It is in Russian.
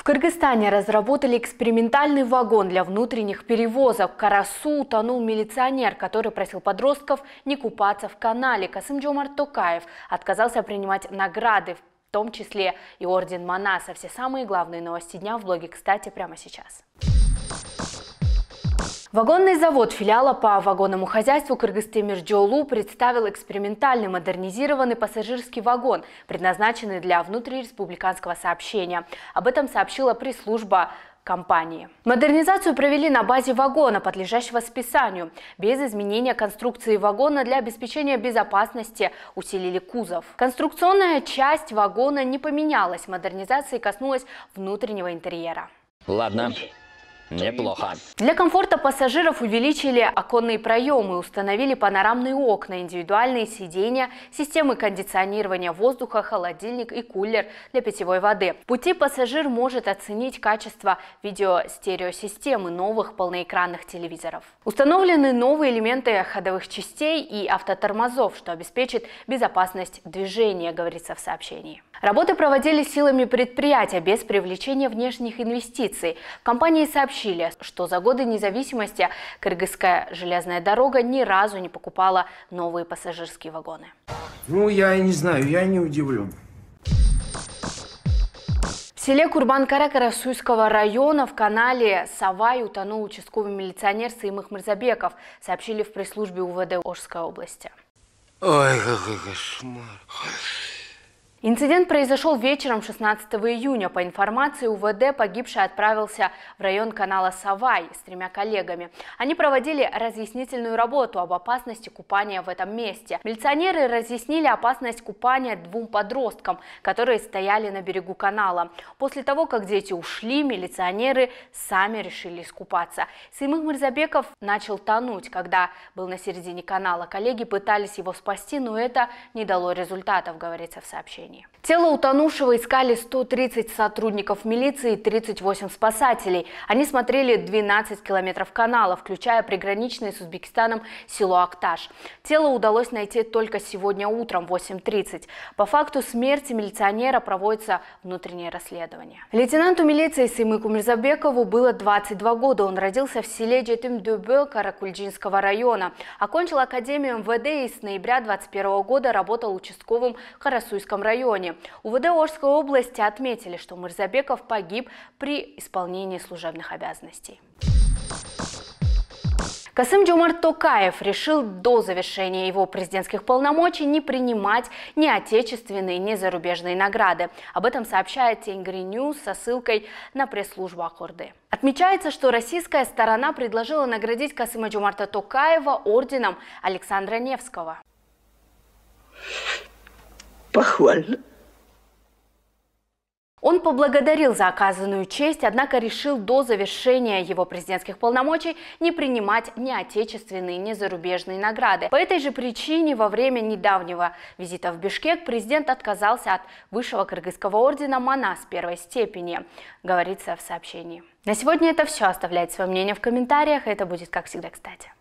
Кыргызстане разработали экспериментальный вагон для внутренних перевозок. В Карасу утонул милиционер, который просил подростков не купаться в канале. Касым-Жомарт Токаев отказался принимать награды, в том числе и орден Манаса. Все самые главные новости дня в блоге «Кстати» прямо сейчас. Вагонный завод филиала по вагонному хозяйству Кыргызтемиржолу представил экспериментальный модернизированный пассажирский вагон, предназначенный для внутриреспубликанского сообщения. Об этом сообщила пресс-служба компании. Модернизацию провели на базе вагона, подлежащего списанию. Без изменения конструкции вагона для обеспечения безопасности усилили кузов. Конструкционная часть вагона не поменялась. Модернизации коснулась внутреннего интерьера. Ладно. Неплохо. Для комфорта пассажиров увеличили оконные проемы, установили панорамные окна, индивидуальные сиденья, системы кондиционирования воздуха, холодильник и кулер для питьевой воды. В пути пассажир может оценить качество видеостереосистемы новых полноэкранных телевизоров. Установлены новые элементы ходовых частей и автотормозов, что обеспечит безопасность движения, говорится в сообщении. Работы проводились силами предприятия без привлечения внешних инвестиций. В компании сообщили, что за годы независимости Кыргызская железная дорога ни разу не покупала новые пассажирские вагоны. Ну, я не знаю, я не удивлен. В селе Курбан-Кара Карасуйского района в канале Савай утонул участковый милиционер Саимых Мырзабеков, сообщили в пресс-службе УВД Орской области. Ой, какой кошмар. Инцидент произошел вечером 16 июня. По информации УВД, погибший отправился в район канала Савай с 3 коллегами. Они проводили разъяснительную работу об опасности купания в этом месте. Милиционеры разъяснили опасность купания 2 подросткам, которые стояли на берегу канала. После того, как дети ушли, милиционеры сами решили искупаться. Саимых Мырзабеков начал тонуть, когда был на середине канала. Коллеги пытались его спасти, но это не дало результатов, говорится в сообщении. Тело утонувшего искали 130 сотрудников милиции и 38 спасателей. Они смотрели 12 километров канала, включая приграничное с Узбекистаном село Акташ. Тело удалось найти только сегодня утром в 8:30. По факту смерти милиционера проводится внутреннее расследование. Лейтенанту милиции Саимыку Мырзабекову было 22 года. Он родился в селе Жетим-Дюбе Каракульджинского района. Окончил академию МВД и с ноября 2021 года работал участковым в Карасуйском районе. УВД Орской области отметили, что Мырзабеков погиб при исполнении служебных обязанностей. Касым-Жомарт Токаев решил до завершения его президентских полномочий не принимать ни отечественные, ни зарубежные награды. Об этом сообщает Тенгри Ньюс со ссылкой на пресс-службу Акорды. Отмечается, что российская сторона предложила наградить Касыма-Жомарта Токаева орденом Александра Невского. Похвально. Он поблагодарил за оказанную честь, однако решил до завершения его президентских полномочий не принимать ни отечественные, ни зарубежные награды. По этой же причине во время недавнего визита в Бишкек президент отказался от высшего кыргызского ордена Манас первой степени, говорится в сообщении. На сегодня это все. Оставляйте свое мнение в комментариях, это будет, как всегда, кстати.